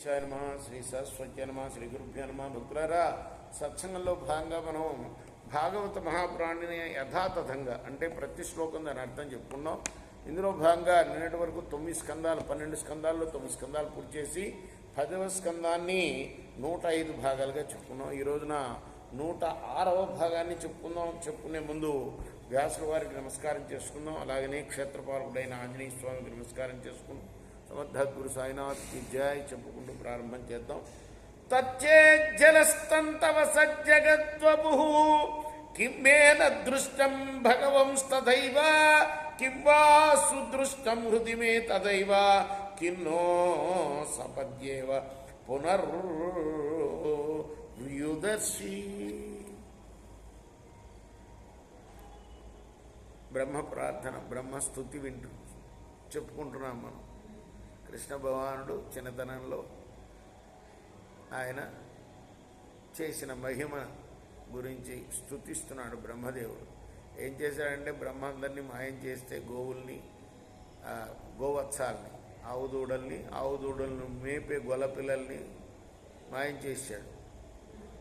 నమ శ్రీ సరస్వతి నమ శ్రీ గురుభ్యో నమ. భక్తులారా, సత్సంగంలో భాగంగా మనం భాగవత మహాపురాణిని యథాతథంగా అంటే ప్రతి శ్లోకం దాని అర్థం చెప్పుకున్నాం. ఇందులో భాగంగా నిన్నటి వరకు 9 స్కందాలు, 12 స్కందాల్లో 9 స్కందాలు పూర్తి చేసి 10వ స్కందాన్ని 105 భాగాలుగా చెప్పుకున్నాం. ఈ రోజున 106వ భాగాన్ని చెప్పుకుందాం. చెప్పుకునే ముందు వ్యాసుల వారికి నమస్కారం చేసుకుందాం. అలాగనే క్షేత్రపాలకుడైన ఆంజనేయ స్వామికి నమస్కారం చేసుకుందాం. సమర్థగురు సాయినాథ్ కి జై చెప్పుకుంటూ ప్రారంభం చేద్దాం. తచ్చేజ్జలస్తంతవ సజ్జగద్వపు కిమ్మేన దృష్టం భగవంస్తథైవ కిం వా సుదృష్టం హృది మే తదైవ కిన్నో సపద్యేవ పునర్వ్యుదర్శి. బ్రహ్మ ప్రార్థన, బ్రహ్మస్తుతి వింటూ చెప్పుకుంటున్నాం మనం. కృష్ణ భగవానుడు చిన్నతనంలో ఆయన చేసిన మహిమ గురించి స్తుతిస్తున్నాడు బ్రహ్మదేవుడు. ఏం చేశాడంటే, బ్రహ్మ అందరినీ మాయం చేస్తే గోవుల్ని, గోవత్సాలని, ఆవు దూడలను మేపే గొల్లపిల్లల్ని మాయం చేశాడు.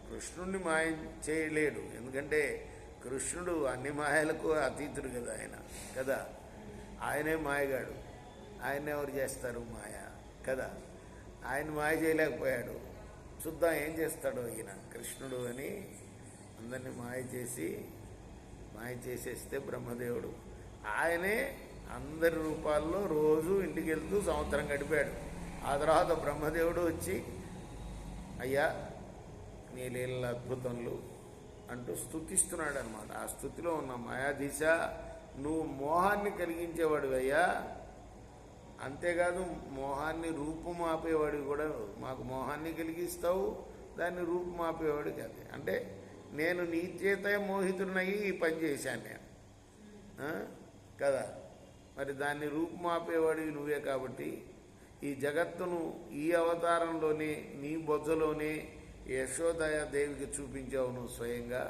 కృష్ణుడిని మాయం చేయలేడు, ఎందుకంటే కృష్ణుడు అన్ని మాయలకు అతీతుడు కదా కదా. ఆయనే మాయగాడు, ఆయన ఎవరు చేస్తారు మాయ కదా. ఆయన మాయ చేయలేకపోయాడు. చూద్దాం ఏం చేస్తాడో ఈయన కృష్ణుడు అని అందరినీ మాయ చేసేస్తే బ్రహ్మదేవుడు ఆయనే అందరి రూపాల్లో రోజు ఇంటికి వెళ్తూ సంవత్సరం గడిపాడు. ఆ తర్వాత బ్రహ్మదేవుడు వచ్చి, అయ్యా నీ లీలల అద్భుతములు అంటూ స్తుతిస్తున్నాడు అనమాట. ఆ స్తుతిలో ఉన్న మాయాధీశ, నువ్వు మోహాన్ని కలిగించేవాడు అయ్యా, అంతేకాదు మోహాన్ని రూపుమాపేవాడు కూడా. మాకు మోహాన్ని కలిగిస్తావు, దాన్ని రూపుమాపేవాడు కాదు. అంటే నేను నీ చేత మోహితుడినయ్యి ఈ పని చేశాను నేను కదా. మరి దాన్ని రూపుమాపేవాడివి నువ్వే కాబట్టి ఈ జగత్తును ఈ అవతారంలోనే నీ బొజ్జలోనే యశోదయ దేవికి చూపించావు నువ్వు స్వయంగా.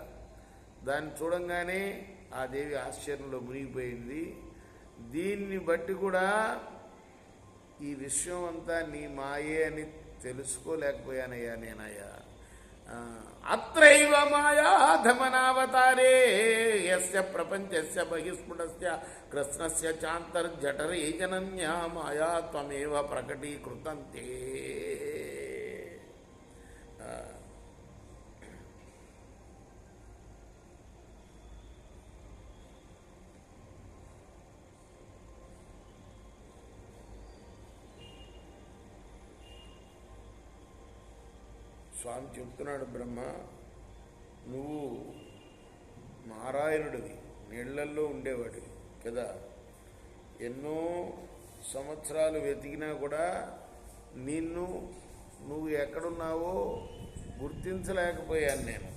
దాన్ని చూడంగానే ఆ దేవి ఆశ్చర్యంలో మునిగిపోయింది. దీన్ని బట్టి కూడా ఈ విశ్వం అంతా నీ మాయే అని తెలుసుకోలేకపోయానయ్యా నేనయ్యా. అత్రైవ మాయా ధమనావతారే యస్య ప్రపంచస్య బహిస్ఫుటస్య కృష్ణస్య చాంతర్జఠరే జనన్యా మాయా త్వమేవ ప్రకటీకృతంతే. స్వామి చెప్తున్నాడు, బ్రహ్మ నువ్వు నారాయణుడివి, నీళ్లల్లో ఉండేవాడివి కదా. ఎన్నో సంవత్సరాలు వెతికినా కూడా నువ్వు ఎక్కడున్నావో గుర్తించలేకపోయాను నేను.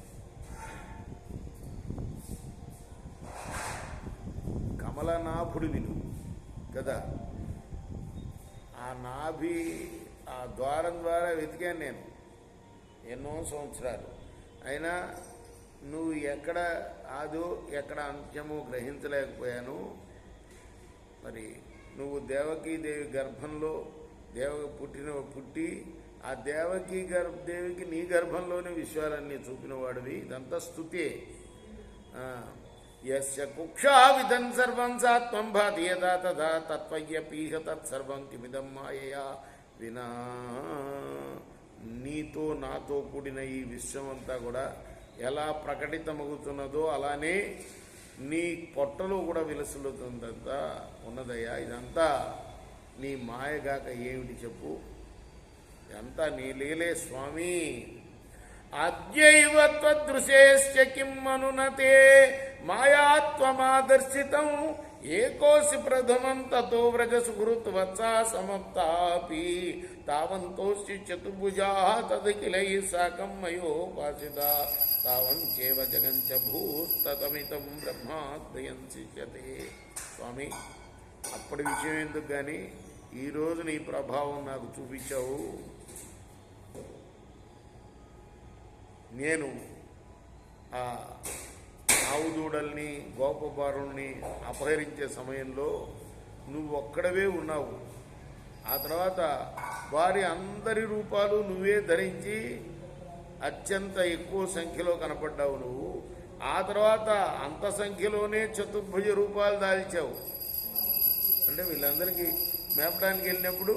కమలనాభుడివి నువ్వు కదా. ఆ నాభి, ఆ ద్వారం ద్వారా వెతికాను నేను ఎన్నో సంవత్సరాలు. అయినా నువ్వు ఎక్కడ ఆదో ఎక్కడ అంత్యమో గ్రహించలేకపోయాను. మరి నువ్వు దేవకీదేవి గర్భంలో పుట్టి ఆ దేవికి నీ గర్భంలోనే విశ్వాలన్నీ చూపిన వాడివి. ఇదంతా స్తుతే. యస్య కుక్షా విధన్ సర్వం సాత్వం భాతి యదా తదా తత్వయ్యపీహ తత్సర్వం కిమిదం మాయయా వినా. నీతో నాతో కూడిన ఈ విశ్వమంతా కూడా ఎలా ప్రకటితమవుతున్నదో అలానే నీ పొట్టలో కూడా విలసిల్లుతుందంతా ఉన్నదయ్యా. ఇదంతా నీ మాయగాక ఏమిటి చెప్పు, ఇదంతా నీ లీలే స్వామి. అద్యైవ త్వదృశేస్య కిం అనునతే మాయాత్వమాదర్శితం ఏకోసి ప్రథమం తతో వ్రజసు గురుత్వత్సా సమాప్తాపి తావంతోసి చతుర్భుజా తదఖిలై సాకం మయోపాసిత తావంచేవ జగంచ భూస్తతమితం బ్రహ్మాద్వయం శిష్యతే. స్వామి, అప్పటి విషయం ఎందుకు కానీ ఈరోజు నీ ప్రభావం నాకు చూపించావు. నేను ఆ ఆవు దూడల్ని, గోపబారుల్ని అపహరించే సమయంలో నువ్వు ఒక్కడవే ఉన్నావు. ఆ తర్వాత వారి అందరి రూపాలు నువ్వే ధరించి అత్యంత ఎక్కువ సంఖ్యలో కనపడ్డావు నువ్వు. ఆ తర్వాత అంత సంఖ్యలోనే చతుర్భుజ రూపాలు దాల్చావు. అంటే వీళ్ళందరికీ మేపడానికి వెళ్ళినప్పుడు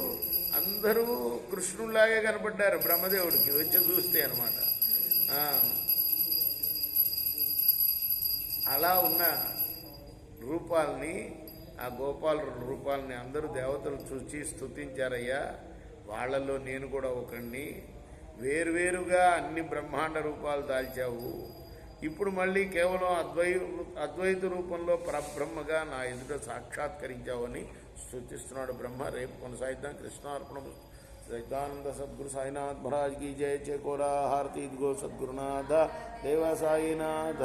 అందరూ కృష్ణుల్లాగే కనపడ్డారు బ్రహ్మదేవుడికి వచ్చి చూస్తే అనమాట. అలా ఉన్న రూపాల్ని, ఆ గోపాల రూపాలని అందరూ దేవతలు చూచి స్తుతించారయ్యా. వాళ్ళల్లో నేను కూడా ఒకడిని. వేరువేరుగా అన్ని బ్రహ్మాండ రూపాలు దాల్చావు. ఇప్పుడు మళ్ళీ కేవలం అద్వైత రూపంలో పరబ్రహ్మగా నా ఎదుట సాక్షాత్కరించావని స్తుతిస్తున్నాడు బ్రహ్మ. రేపు కొనసాగిద్దాం. కృష్ణార్పణ. సైతానంద సద్గురు సాయినాథ్ మహారాజ్ की जय. चेकोरा हारती गो सद्गुरुनाथ देवा साईनाथ.